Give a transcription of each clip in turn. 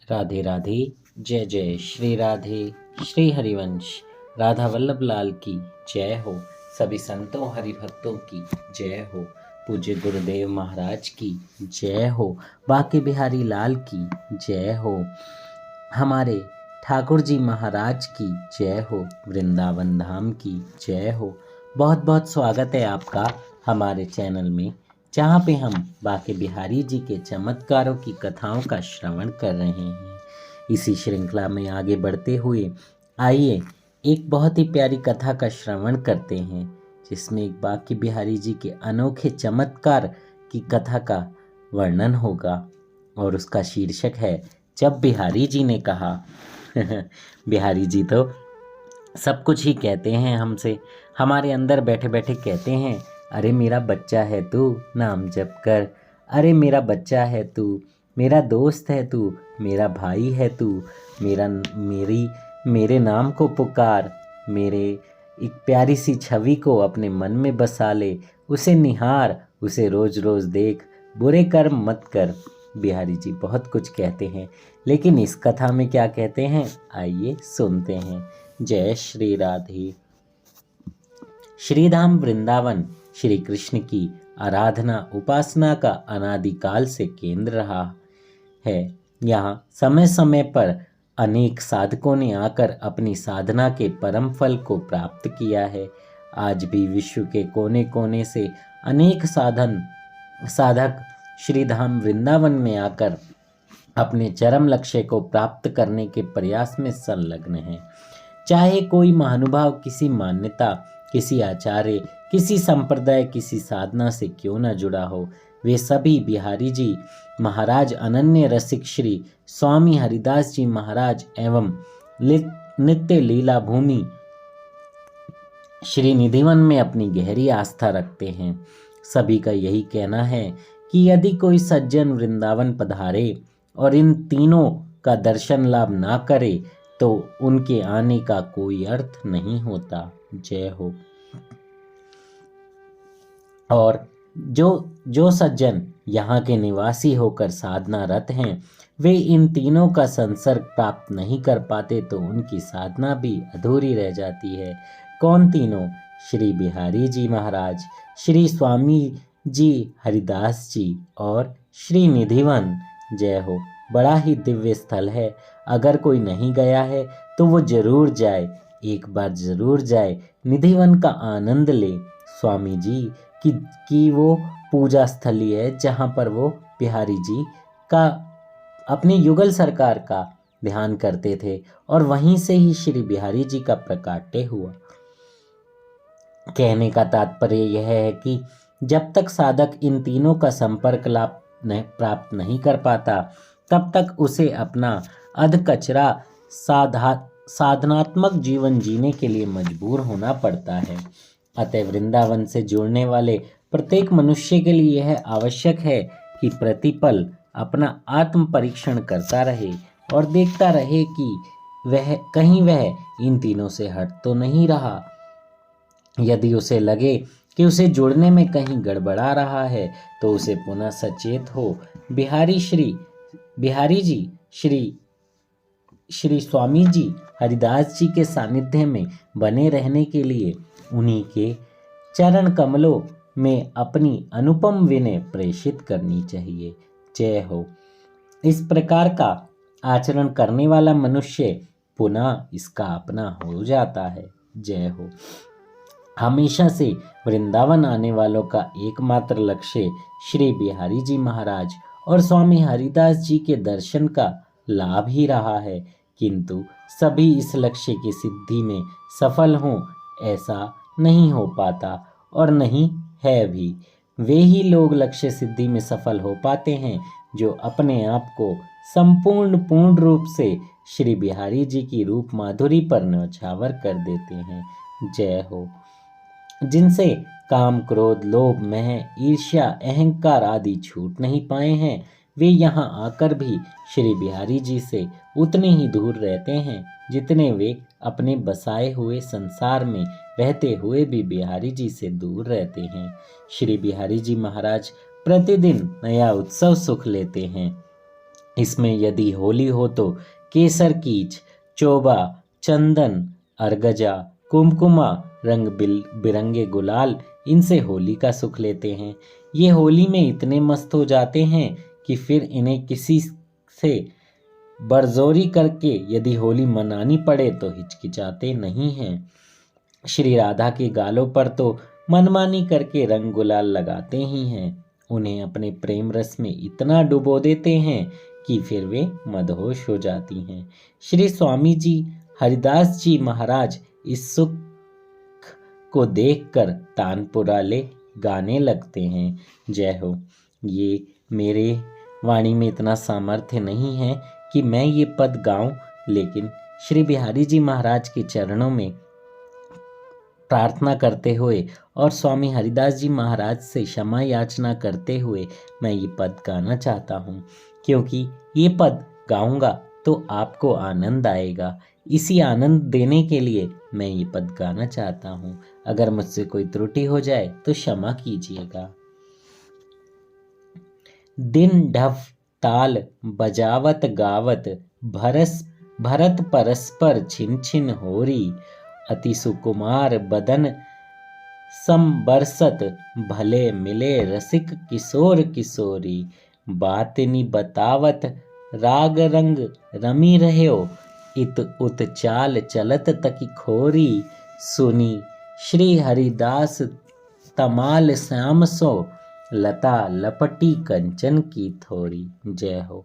राधे राधे। जय जय श्री राधे। श्री हरिवंश राधा वल्लभ लाल की जय हो। सभी संतों हरिभक्तों की जय हो। पूज्य गुरुदेव महाराज की जय हो। बांके बिहारी लाल की जय हो। हमारे ठाकुर जी महाराज की जय हो। वृंदावन धाम की जय हो। बहुत बहुत स्वागत है आपका हमारे चैनल में, जहाँ पे हम बांके बिहारी जी के चमत्कारों की कथाओं का श्रवण कर रहे हैं। इसी श्रृंखला में आगे बढ़ते हुए आइए एक बहुत ही प्यारी कथा का श्रवण करते हैं, जिसमें एक बांके बिहारी जी के अनोखे चमत्कार की कथा का वर्णन होगा और उसका शीर्षक है जब बिहारी जी ने कहा। बिहारी जी तो सब कुछ ही कहते हैं हमसे, हमारे अंदर बैठे बैठे कहते हैं, अरे मेरा बच्चा है तू, नाम जप कर। अरे मेरा बच्चा है तू, मेरा दोस्त है तू, मेरा भाई है तू, मेरे नाम को पुकार। मेरे एक प्यारी सी छवि को अपने मन में बसा ले, उसे निहार, उसे रोज रोज देख, बुरे कर्म मत कर। बिहारी जी बहुत कुछ कहते हैं, लेकिन इस कथा में क्या कहते हैं, आइए सुनते हैं। जय श्री राधे। श्रीधाम वृंदावन श्री कृष्ण की आराधना उपासना का अनादिकाल से केंद्र रहा है। यहाँ समय समय पर अनेक साधकों ने आकर अपनी साधना के परम फल को प्राप्त किया है। आज भी विश्व के कोने कोने से अनेक साधक श्रीधाम वृंदावन में आकर अपने चरम लक्ष्य को प्राप्त करने के प्रयास में संलग्न हैं। चाहे कोई महानुभाव किसी मान्यता, किसी आचार्य, किसी संप्रदाय, किसी साधना से क्यों न जुड़ा हो, वे सभी बिहारी जी महाराज अनन्य रसिक श्री स्वामी हरिदास जी महाराज एवं नित्य लीला भूमि श्री निधिवन में अपनी गहरी आस्था रखते हैं। सभी का यही कहना है कि यदि कोई सज्जन वृंदावन पधारे और इन तीनों का दर्शन लाभ ना करे तो उनके आने का कोई अर्थ नहीं होता। जय हो। और जो सज्जन यहाँ के निवासी होकर साधना रत हैं, वे इन तीनों का संसर्ग प्राप्त नहीं कर पाते तो उनकी साधना भी अधूरी रह जाती है। कौन तीनों? श्री बिहारी जी महाराज, श्री स्वामी जी हरिदास जी और श्री निधिवन। जय हो। बड़ा ही दिव्य स्थल है। अगर कोई नहीं गया है तो वो जरूर जाए, एक बार जरूर जाए, निधिवन का आनंद ले। स्वामी जी की वो पूजा स्थली है जहाँ पर वो बिहारी जी का, अपनी युगल सरकार का ध्यान करते थे और वहीं से ही श्री बिहारी जी का प्रकाट्य हुआ। कहने का तात्पर्य यह है कि जब तक साधक इन तीनों का संपर्क लाभ प्राप्त नहीं कर पाता, तब तक उसे अपना अधकचरा साधनात्मक जीवन जीने के लिए मजबूर होना पड़ता है। अतः वृंदावन से जुड़ने वाले प्रत्येक मनुष्य के लिए यह आवश्यक है कि प्रतिपल अपना आत्म परीक्षण करता रहे और देखता रहे कि वह इन तीनों से हट तो नहीं रहा। यदि उसे लगे कि उसे जुड़ने में कहीं गड़बड़ा रहा है तो उसे पुनः सचेत हो बिहारी जी श्री स्वामी जी हरिदास जी के सानिध्य में बने रहने के लिए उन्हीं के चरण कमलों में अपनी अनुपम विनय प्रेषित करनी चाहिए। जय हो। इस प्रकार का आचरण करने वाला मनुष्य पुनः इसका अपना हो जाता है। जय हो। हमेशा से वृंदावन आने वालों का एकमात्र लक्ष्य श्री बिहारी जी महाराज और स्वामी हरिदास जी के दर्शन का लाभ ही रहा है, किंतु सभी इस लक्ष्य की सिद्धि में सफल हों ऐसा नहीं हो पाता और नहीं है भी। वे ही लोग लक्ष्य सिद्धि में सफल हो पाते हैं जो अपने आप को पूर्ण रूप से श्री बिहारी जी की रूप माधुरी पर न्यौछावर कर देते हैं। जय हो। जिनसे काम, क्रोध, लोभ, मोह, ईर्ष्या, अहंकार आदि छूट नहीं पाए हैं, वे यहाँ आकर भी श्री बिहारी जी से उतने ही दूर रहते हैं जितने वे अपने बसाए हुए संसार में रहते हुए भी बिहारी जी से दूर रहते हैं। श्री बिहारी जी महाराज प्रतिदिन नया उत्सव सुख लेते हैं। इसमें यदि होली हो तो केसर कीच, चोबा, चंदन, अरगजा, कुमकुमा, रंग बिरंगे गुलाल, इनसे होली का सुख लेते हैं। ये होली में इतने मस्त हो जाते हैं कि फिर इन्हें किसी से बरजोरी करके यदि होली मनानी पड़े तो हिचकिचाते नहीं हैं। श्री राधा के गालों पर तो मनमानी करके रंग गुलाल लगाते ही हैं। उन्हें अपने प्रेम रस में इतना डुबो देते हैं कि फिर वे मदहोश हो जाती हैं। श्री स्वामी जी हरिदास जी महाराज इस सुख को देखकर तानपुराले गाने लगते हैं। जय हो। ये मेरे वाणी में इतना सामर्थ्य नहीं है कि मैं ये पद गाऊं, लेकिन श्री बिहारी जी महाराज के चरणों में प्रार्थना करते हुए और स्वामी हरिदास जी महाराज से क्षमा याचना करते हुए मैं ये पद गाना चाहता हूँ, क्योंकि ये पद गाऊंगा तो आपको आनंद आएगा। इसी आनंद देने के लिए मैं ये पद गाना चाहता हूँ। अगर मुझसे कोई त्रुटि हो जाए तो क्षमा कीजिएगा। दिन ढफ ताल बजावत गावत भरत परस्पर छिन छिन होरी, अति सुकुमार बदन संबरसत भले मिले रसिक किशोर किशोरी, बातनी बतावत राग रंग रमी रह्यो, इत उत चाल चलत तकी खोरी, सुनी श्री हरिदास तमाल श्याम सो, लता लपटी कंचन की थोरी। जय हो।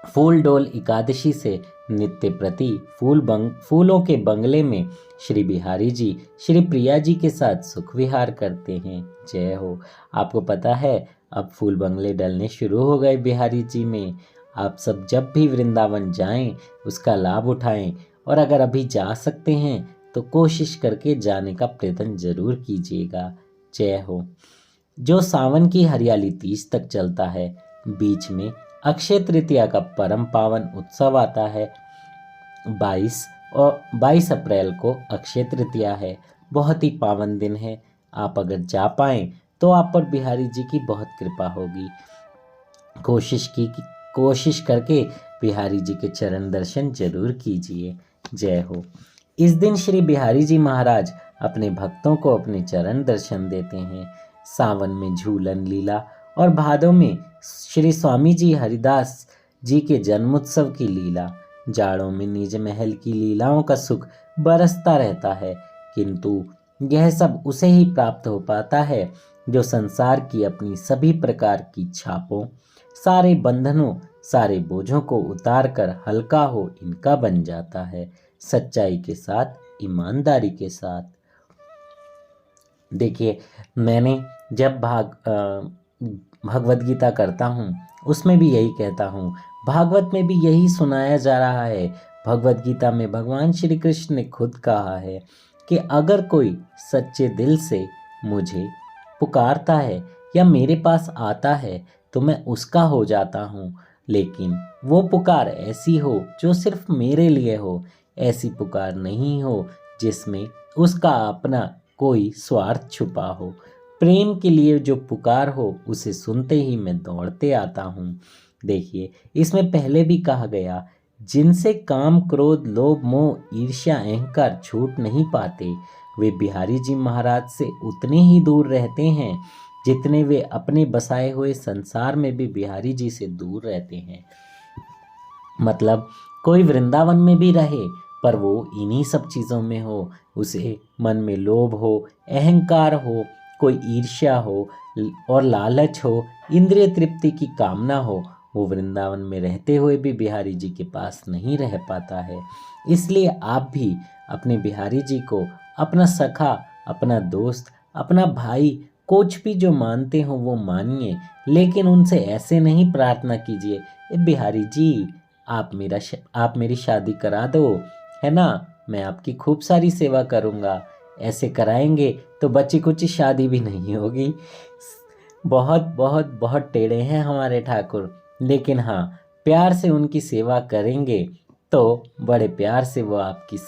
फूल डोल एकादशी से नित्य प्रति फूलों के बंगले में श्री बिहारी जी श्री प्रिया जी के साथ सुख विहार करते हैं। जय हो। आपको पता है अब फूल बंगले डलने शुरू हो गए बिहारी जी में। आप सब जब भी वृंदावन जाएं उसका लाभ उठाएं, और अगर अभी जा सकते हैं तो कोशिश करके जाने का प्रयत्न जरूर कीजिएगा। जय हो। जो सावन की हरियाली तीज तक चलता है, बीच में अक्षय तृतीया का परम पावन उत्सव आता है। 22 अप्रैल को अक्षय तृतीया है। बहुत ही पावन दिन है। आप अगर जा पाएं तो आप पर बिहारी जी की बहुत कृपा होगी। कोशिश करके बिहारी जी के चरण दर्शन जरूर कीजिए। जय हो। इस दिन श्री बिहारी जी महाराज अपने भक्तों को अपने चरण दर्शन देते हैं। सावन में झूलन लीला और भादों में श्री स्वामी जी हरिदास जी के जन्मोत्सव की लीला, जाड़ों में निज महल की लीलाओं का सुख बरसता रहता है, किंतु यह सब उसे ही प्राप्त हो पाता है जो संसार की अपनी सभी प्रकार की छापों, सारे बंधनों, सारे बोझों को उतार कर हल्का हो इनका बन जाता है, सच्चाई के साथ, ईमानदारी के साथ। देखिए, मैंने जब भगवत गीता करता हूँ उसमें भी यही कहता हूँ, भागवत में भी यही सुनाया जा रहा है। भगवत गीता में भगवान श्री कृष्ण ने खुद कहा है कि अगर कोई सच्चे दिल से मुझे पुकारता है या मेरे पास आता है तो मैं उसका हो जाता हूँ, लेकिन वो पुकार ऐसी हो जो सिर्फ मेरे लिए हो, ऐसी पुकार नहीं हो जिसमें उसका अपना कोई स्वार्थ छुपा हो। प्रेम के लिए जो पुकार हो उसे सुनते ही मैं दौड़ते आता हूँ। देखिए, इसमें पहले भी कहा गया, जिनसे काम क्रोध लोभ मोह ईर्ष्या अहंकार छूट नहीं पाते, वे बिहारी जी महाराज से उतने ही दूर रहते हैं जितने वे अपने बसाए हुए संसार में भी बिहारी जी से दूर रहते हैं। मतलब कोई वृंदावन में भी रहे पर वो इन्हीं सब चीज़ों में हो, उसे मन में लोभ हो, अहंकार हो, कोई ईर्ष्या हो और लालच हो, इंद्रिय तृप्ति की कामना हो, वो वृंदावन में रहते हुए भी बिहारी जी के पास नहीं रह पाता है। इसलिए आप भी अपने बिहारी जी को अपना सखा, अपना दोस्त, अपना भाई, कुछ भी जो मानते हो वो मानिए, लेकिन उनसे ऐसे नहीं प्रार्थना कीजिए, बिहारी जी आप मेरी शादी करा दो, है ना, मैं आपकी खूब सारी सेवा करूँगा। ऐसे कराएंगे तो बच्ची कुछ शादी भी नहीं होगी। बहुत बहुत बहुत टेढ़े हैं हमारे ठाकुर, लेकिन हाँ, प्यार से उनकी सेवा करेंगे तो बड़े प्यार से वो आपकी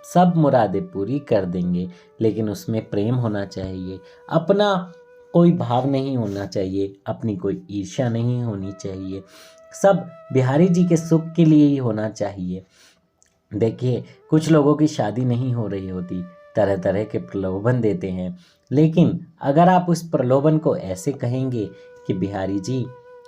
सब मुरादें पूरी कर देंगे, लेकिन उसमें प्रेम होना चाहिए। अपना कोई भाव नहीं होना चाहिए, अपनी कोई ईर्ष्या नहीं होनी चाहिए, सब बिहारी जी के सुख के लिए ही होना चाहिए। देखिए, कुछ लोगों की शादी नहीं हो रही होती, तरह तरह के प्रलोभन देते हैं, लेकिन अगर आप उस प्रलोभन को ऐसे कहेंगे कि बिहारी जी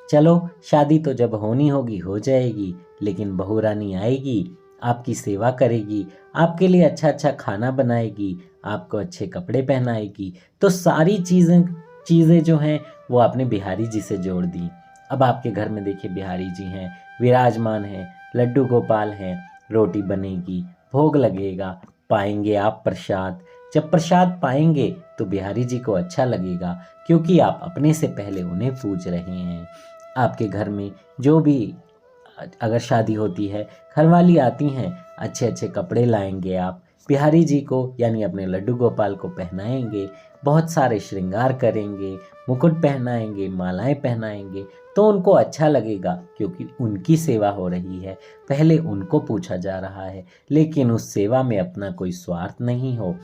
चलो शादी तो जब होनी होगी हो जाएगी, लेकिन बहू रानी आएगी, आपकी सेवा करेगी, आपके लिए अच्छा अच्छा खाना बनाएगी, आपको अच्छे कपड़े पहनाएगी, तो सारी चीज़ें जो हैं वो आपने बिहारी जी से जोड़ दी। अब आपके घर में देखिए बिहारी जी हैं, विराजमान हैं, लड्डू गोपाल हैं, रोटी बनेगी, भोग लगेगा, पाएंगे आप प्रसाद। जब प्रसाद पाएंगे तो बिहारी जी को अच्छा लगेगा, क्योंकि आप अपने से पहले उन्हें पूज रहे हैं। आपके घर में जो भी अगर शादी होती है, घरवाली आती हैं, अच्छे अच्छे कपड़े लाएंगे आप, बिहारी जी को यानी अपने लड्डू गोपाल को पहनाएंगे, बहुत सारे श्रृंगार करेंगे, मुकुट पहनाएंगे, मालाएं पहनाएंगे, तो उनको अच्छा लगेगा, क्योंकि उनकी सेवा हो रही है, पहले उनको पूछा जा रहा है, लेकिन उस सेवा में अपना कोई स्वार्थ नहीं हो।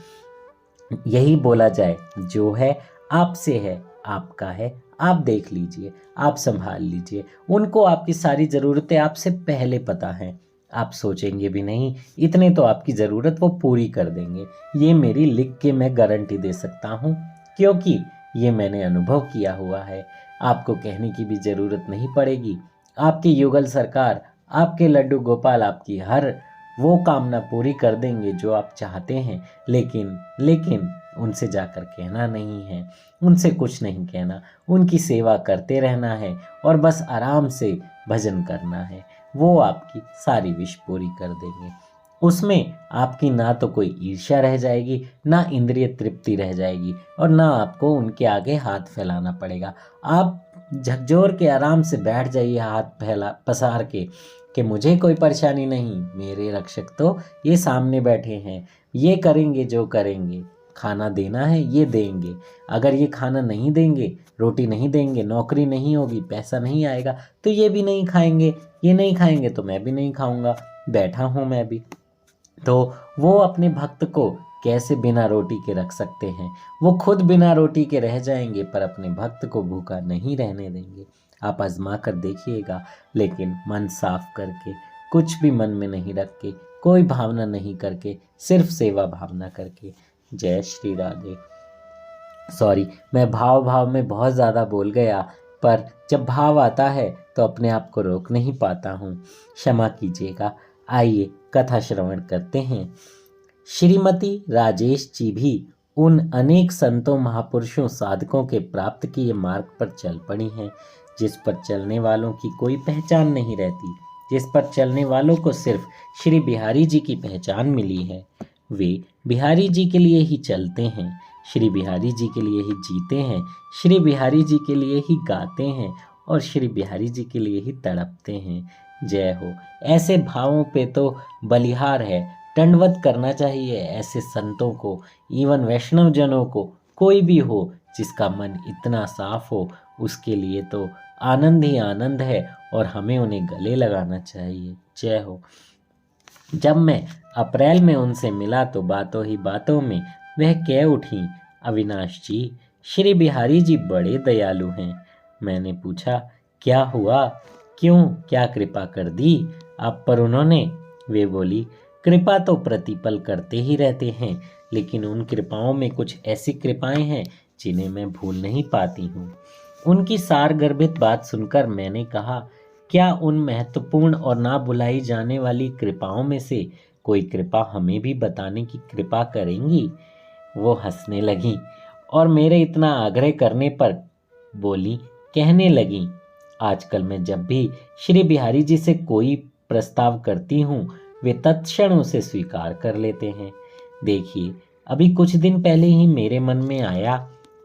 यही बोला जाए, जो है आपसे है, आपका है, आप देख लीजिए, आप संभाल लीजिए। उनको आपकी सारी ज़रूरतें आपसे पहले पता हैं, आप सोचेंगे भी नहीं, इतने तो आपकी ज़रूरत वो पूरी कर देंगे। ये मेरी लिख के मैं गारंटी दे सकता हूँ, क्योंकि ये मैंने अनुभव किया हुआ है। आपको कहने की भी ज़रूरत नहीं पड़ेगी। आपकी युगल सरकार, आपके लड्डू गोपाल आपकी हर वो कामना पूरी कर देंगे जो आप चाहते हैं, लेकिन उनसे जाकर कहना नहीं है, उनसे कुछ नहीं कहना, उनकी सेवा करते रहना है और बस आराम से भजन करना है। वो आपकी सारी विश पूरी कर देंगे। उसमें आपकी ना तो कोई ईर्ष्या रह जाएगी, ना इंद्रिय तृप्ति रह जाएगी, और ना आपको उनके आगे हाथ फैलाना पड़ेगा। आप झकझोर के आराम से बैठ जाइए, हाथ फैला पसार के, कि मुझे कोई परेशानी नहीं, मेरे रक्षक तो ये सामने बैठे हैं, ये करेंगे जो करेंगे, खाना देना है ये देंगे, अगर ये खाना नहीं देंगे, रोटी नहीं देंगे, नौकरी नहीं होगी, पैसा नहीं आएगा, तो ये भी नहीं खाएंगे, ये नहीं खाएंगे तो मैं भी नहीं खाऊंगा, बैठा हूँ मैं भी। तो वो अपने भक्त को कैसे बिना रोटी के रख सकते हैं? वो खुद बिना रोटी के रह जाएंगे, पर अपने भक्त को भूखा नहीं रहने देंगे। आप आजमा कर देखिएगा, लेकिन मन साफ करके, कुछ भी मन में नहीं रख के, कोई भावना नहीं करके, सिर्फ सेवा भावना करके। जय श्री राधे। सॉरी, मैं भाव में बहुत ज़्यादा बोल गया, पर जब भाव आता है तो अपने आप को रोक नहीं पाता हूँ, क्षमा कीजिएगा। आइए कथा श्रवण करते हैं। श्रीमती राजेश जी भी उन अनेक संतों, महापुरुषों, साधकों के प्राप्त किए मार्ग पर चल पड़ी हैं, जिस पर चलने वालों की कोई पहचान नहीं रहती, जिस पर चलने वालों को सिर्फ श्री बिहारी जी की पहचान मिली है। वे बिहारी जी के लिए ही चलते हैं, श्री बिहारी जी के लिए ही जीते हैं, श्री बिहारी जी के लिए ही गाते हैं और श्री बिहारी जी के लिए ही तड़पते हैं। जय हो। ऐसे भावों पे तो बलिहार है, दंडवत करना चाहिए ऐसे संतों को, इवन वैष्णव जनों को, कोई भी हो जिसका मन इतना साफ हो, उसके लिए तो आनंद ही आनंद है और हमें उन्हें गले लगाना चाहिए। जय हो। जब मैं अप्रैल में उनसे मिला तो बातों ही बातों में वह कह उठी, अविनाश जी, श्री बिहारी जी बड़े दयालु हैं। मैंने पूछा, क्या हुआ, क्यों, क्या कृपा कर दी आप पर उन्होंने? वे बोली, कृपा तो प्रतिपल करते ही रहते हैं, लेकिन उन कृपाओं में कुछ ऐसी कृपाएं हैं जिन्हें मैं भूल नहीं पाती हूँ। उनकी सारगर्भित बात सुनकर मैंने कहा, क्या उन महत्वपूर्ण और ना बुलाई जाने वाली कृपाओं में से कोई कृपा हमें भी बताने की कृपा करेंगी? वो हंसने लगी और मेरे इतना आग्रह करने पर बोली, कहने लगी, आजकल मैं जब भी श्री बिहारी जी से कोई प्रस्ताव करती हूँ, वे तत्क्षण उसे स्वीकार कर लेते हैं। देखिए, अभी कुछ दिन पहले ही मेरे मन में आया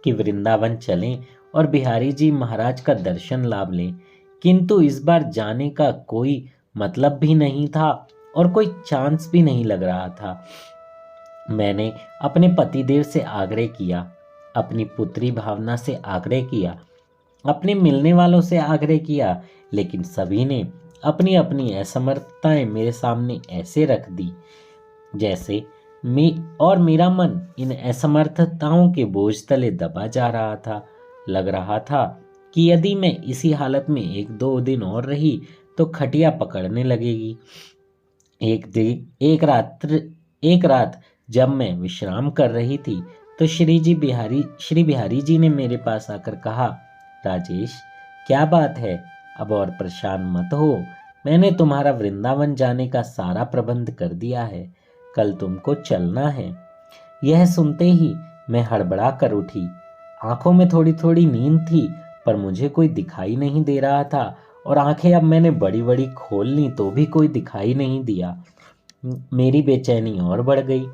कि वृंदावन चलें और बिहारी जी महाराज का दर्शन लाभ लें, किंतु इस बार जाने का कोई मतलब भी नहीं था और कोई चांस भी नहीं लग रहा था। मैंने अपने पतिदेव से आग्रह किया, अपनी पुत्री भावना से आग्रह किया, अपने मिलने वालों से आग्रह किया, लेकिन सभी ने अपनी अपनी असमर्थताएं मेरे सामने ऐसे रख दी जैसे मेरा मन इन असमर्थताओं के बोझ तले दबा जा रहा था। लग रहा था कि यदि मैं इसी हालत में 1-2 दिन और रही तो खटिया पकड़ने लगेगी। एक रात जब मैं विश्राम कर रही थी तो श्री बिहारी जी ने मेरे पास आकर कहा, राजेश, क्या बात है, अब और परेशान मत हो। मैंने तुम्हारा वृंदावन जाने का सारा प्रबंध कर दिया है। कल तुमको चलना है। यह सुनते ही मैं हड़बड़ा कर उठी। आंखों में थोड़ी थोड़ी नींद थी, पर मुझे कोई दिखाई नहीं दे रहा था, और आंखें अब मैंने बड़ी बड़ी खोल ली तो भी कोई दिखाई नहीं दिया। मेरी बेचैनी और बढ़ गई।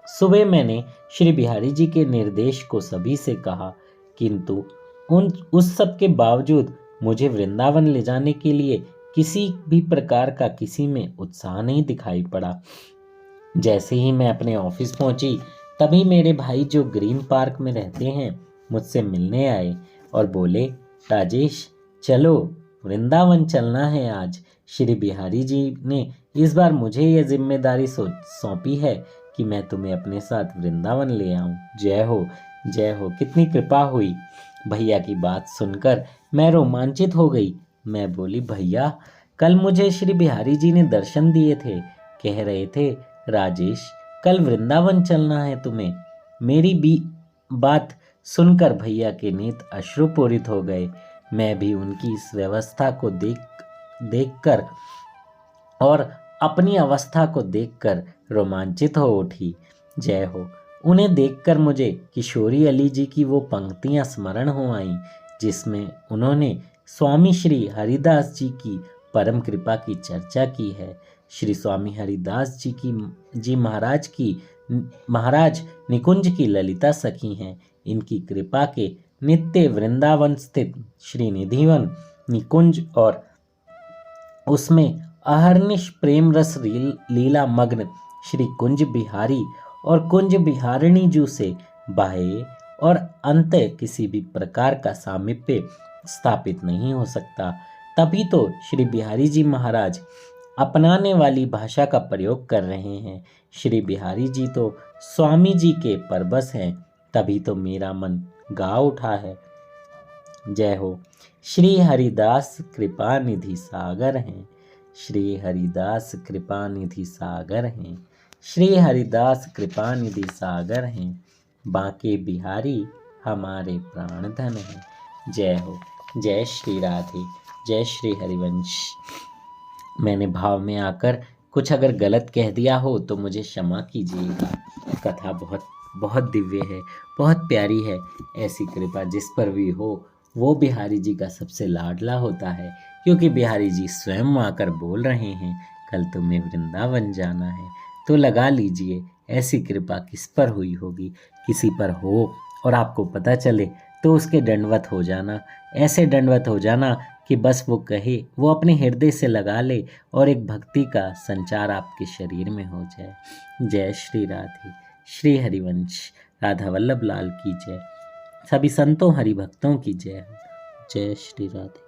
सुबह मैंने श्री बिहारी जी के निर्देश को सभी से कहा, किंतु उस सब के बावजूद मुझे वृंदावन ले जाने के लिए किसी भी प्रकार का किसी में उत्साह नहीं दिखाई पड़ा। जैसे ही मैं अपने ऑफिस पहुंची, तभी मेरे भाई जो ग्रीन पार्क में रहते हैं मुझसे मिलने आए और बोले, राजेश, चलो, वृंदावन चलना है आज। श्री बिहारी जी ने इस बार मुझे यह जिम्मेदारी सौंपी है कि मैं तुम्हें अपने साथ वृंदावन ले आऊं। जय हो, जय हो, कितनी कृपा हुई। भैया की बात सुनकर मैं रोमांचित हो गई। मैं बोली, भैया, कल मुझे श्री बिहारी जी ने दर्शन दिए थे, कह रहे थे, राजेश, कल वृंदावन चलना है तुम्हें। मेरी भी बात सुनकर भैया के नेत्र अश्रुपूरित हो गए। मैं भी उनकी इस व्यवस्था को देखकर और अपनी अवस्था को देखकर रोमांचित हो उठी। जय हो। उन्हें देखकर मुझे किशोरी अली जी की वो पंक्तियां स्मरण हो आईं, जिसमें उन्होंने स्वामी श्री हरिदास जी की परम कृपा की चर्चा की है। श्री स्वामी हरिदास जी महाराज निकुंज की ललिता सखी हैं। इनकी कृपा के नित्य वृंदावन स्थित श्री निधिवन निकुंज और उसमें अहर्निश प्रेम रस लीला मग्न श्री कुंज बिहारी और कुंज बिहारिणी जू से बाह्य और अंत किसी भी प्रकार का सामीप्य स्थापित नहीं हो सकता। तभी तो श्री बिहारी जी महाराज अपनाने वाली भाषा का प्रयोग कर रहे हैं। श्री बिहारी जी तो स्वामी जी के परबस हैं, तभी तो मेरा मन गा उठा है। जय हो। श्री हरिदास कृपा निधि सागर हैं। श्री हरिदास कृपा निधि सागर हैं। श्री हरिदास कृपा निधि सागर हैं। बांके बिहारी हमारे प्राण धन हैं। जय हो। जय श्री राधे। जय श्री हरिवंश। मैंने भाव में आकर कुछ अगर गलत कह दिया हो तो मुझे क्षमा कीजिएगा। कथा बहुत बहुत दिव्य है, बहुत प्यारी है। ऐसी कृपा जिस पर भी हो वो बिहारी जी का सबसे लाडला होता है, क्योंकि बिहारी जी स्वयं आकर बोल रहे हैं, कल तुम्हें वृंदावन जाना है। तो लगा लीजिए ऐसी कृपा किस पर हुई होगी। किसी पर हो और आपको पता चले तो उसके दंडवत हो जाना, ऐसे दंडवत हो जाना कि बस वो कहे, वो अपने हृदय से लगा ले और एक भक्ति का संचार आपके शरीर में हो जाए। जय श्री राधे। श्री हरिवंश। राधा वल्लभ लाल की जय। सभी संतों हरिभक्तों की जय। जय श्री राधे।